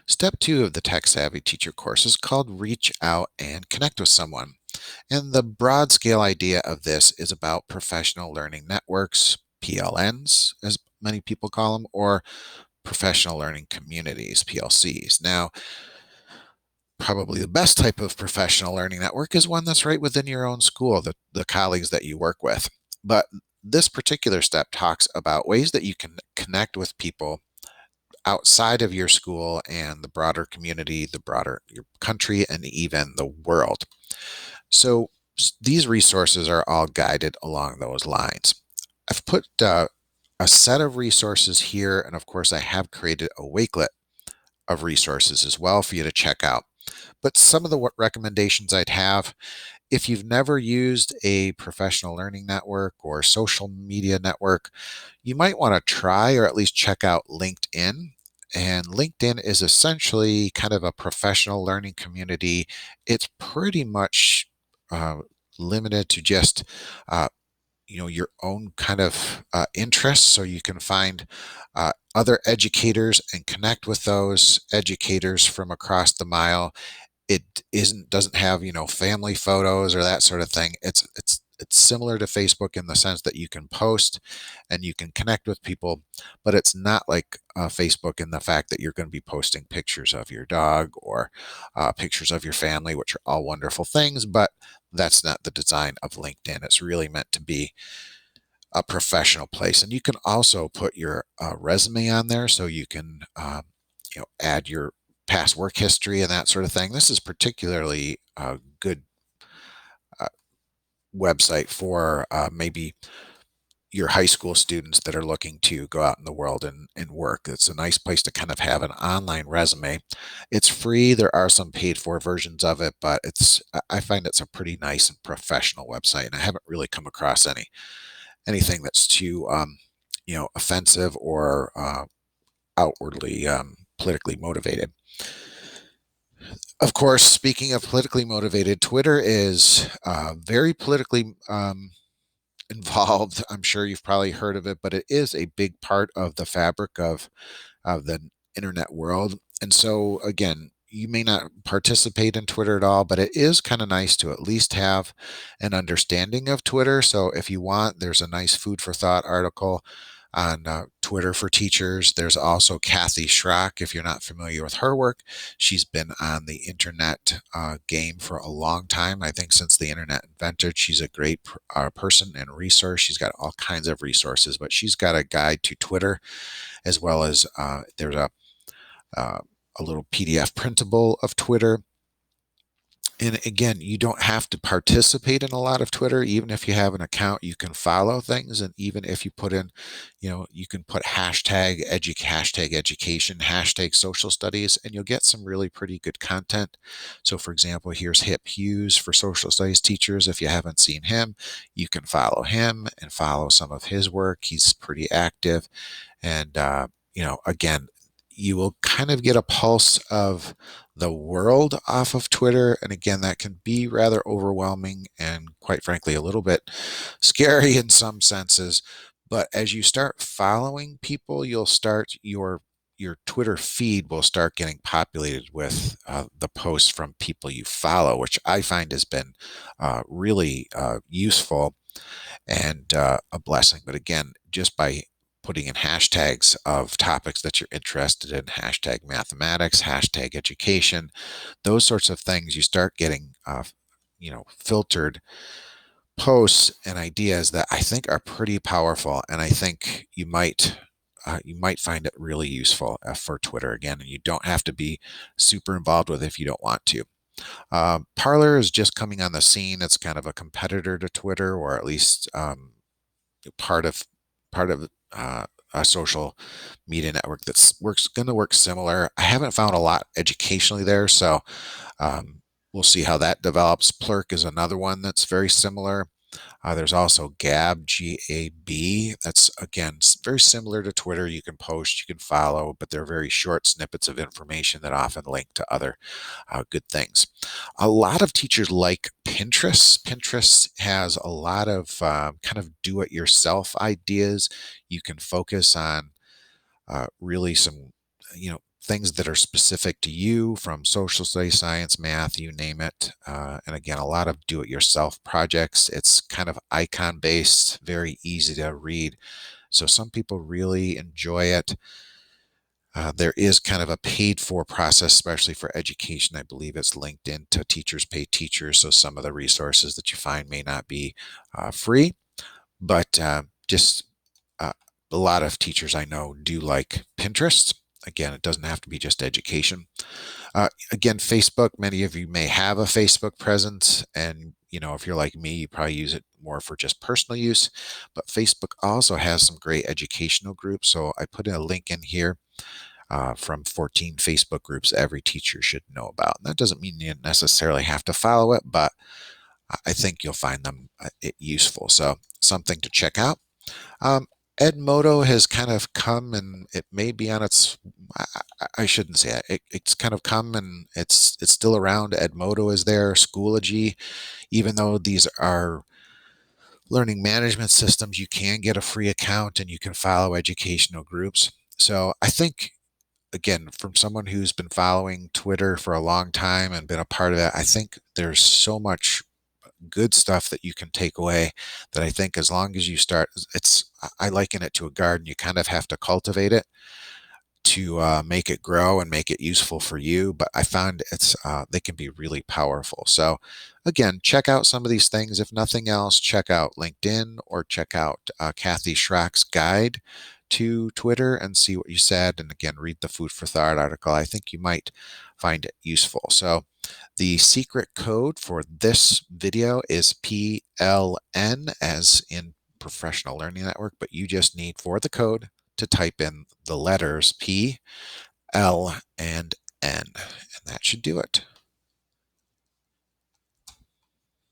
Step 2 of the Tech Savvy Teacher course is called Reach Out and Connect with Someone. And the broad scale idea of this is about professional learning networks, PLNs, as many people call them, or professional learning communities, PLCs. Now, probably the best type of professional learning network is one that's right within your own school, the colleagues that you work with. But this particular step talks about ways that you can connect with people outside of your school and the broader community, the broader your country, and even the world. So these resources are all guided along those lines. I've put a set of resources here, and of course, I have created a Wakelet of resources as well for you to check out. But some of the recommendations I'd have, if you've never used a professional learning network or social media network, you might want to try or at least check out LinkedIn. And LinkedIn is essentially kind of a professional learning community. It's pretty much uh, limited to just uh, your own kind of interests, so you can find other educators and connect with those educators from across the mile. It doesn't have family photos or that sort of thing. It's similar to Facebook in the sense that you can post and you can connect with people, but it's not like Facebook in the fact that you're going to be posting pictures of your dog or pictures of your family, which are all wonderful things, but that's not the design of LinkedIn. It's really meant to be a professional place. And you can also put your resume on there, so you can add your past work history and that sort of thing. This is particularly a good uh, website for maybe your high school students that are looking to go out in the world and work. It's a nice place to kind of have an online resume. It's free. There are some paid for versions of it, but I find it's a pretty nice and professional website, and I haven't really come across anything that's too offensive or outwardly politically motivated. Of course, speaking of politically motivated, Twitter is very politically involved. I'm sure you've probably heard of it, but it is a big part of the fabric of the internet world. And so, again, you may not participate in Twitter at all, but it is kind of nice to at least have an understanding of Twitter. So, if you want, there's a nice food for thought article on Twitter for teachers. There's also Kathy Schrock, if you're not familiar with her work. She's been on the internet game for a long time. I think since the internet invented, she's a great person and resource. She's got all kinds of resources, but she's got a guide to Twitter, as well as there's uh, a little PDF printable of Twitter. And again, you don't have to participate in a lot of Twitter. Even if you have an account, you can follow things. And even if you put in, you can put hashtag education, hashtag social studies, and you'll get some really pretty good content. So for example, here's Hip Hughes for social studies teachers. If you haven't seen him, you can follow him and follow some of his work. He's pretty active. And, again, you will kind of get a pulse of the world off of Twitter. And again, that can be rather overwhelming and, quite frankly, a little bit scary in some senses. But as you start following people, your Twitter feed will start getting populated with the posts from people you follow, which I find has been really useful and a blessing. But again, just by putting in hashtags of topics that you're interested in, hashtag mathematics, hashtag education, those sorts of things, you start getting, filtered posts and ideas that I think are pretty powerful. And I think you might find it really useful for Twitter again, and you don't have to be super involved with it if you don't want to. Parler is just coming on the scene. It's kind of a competitor to Twitter, or at least part of a social media network that's going to work similar. I haven't found a lot educationally there, so we'll see how that develops. Plurk is another one that's very similar. There's also Gab, Gab. That's, again, very similar to Twitter. You can post, you can follow, but they're very short snippets of information that often link to other good things. A lot of teachers like Pinterest. Pinterest has a lot of kind of do-it-yourself ideas. You can focus on really some, things that are specific to you from social studies, science, math, you name it. And again, a lot of do-it-yourself projects. It's kind of icon-based, very easy to read. So some people really enjoy it. There is kind of a paid for process, especially for education. I believe it's linked into Teachers Pay Teachers. So some of the resources that you find may not be free, but just uh, a lot of teachers I know do like Pinterest. Again, it doesn't have to be just education. Again, Facebook, many of you may have a Facebook presence, and if you're like me, you probably use it more for just personal use, but Facebook also has some great educational groups. So I put in a link in here from 14 Facebook groups every teacher should know about. And that doesn't mean you necessarily have to follow it, but I think you'll find them useful. So something to check out. Um, Edmodo has kind of come, and it may be on its. I shouldn't say it. It's kind of come, and it's still around. Edmodo is there. Schoology, even though these are learning management systems, you can get a free account and you can follow educational groups. So I think, again, from someone who's been following Twitter for a long time and been a part of it, I think there's so much good stuff that you can take away that I think as long as you start, I liken it to a garden. You kind of have to cultivate it to make it grow and make it useful for you. But I found they can be really powerful. So again, check out some of these things. If nothing else, check out LinkedIn or check out Kathy Schrock's guide to Twitter and see what you said. And again, read the Food for Thought article. I think you might find it useful. So the secret code for this video is PLN, as in Professional Learning Network, but you just need for the code to type in the letters P, L, and N, and that should do it.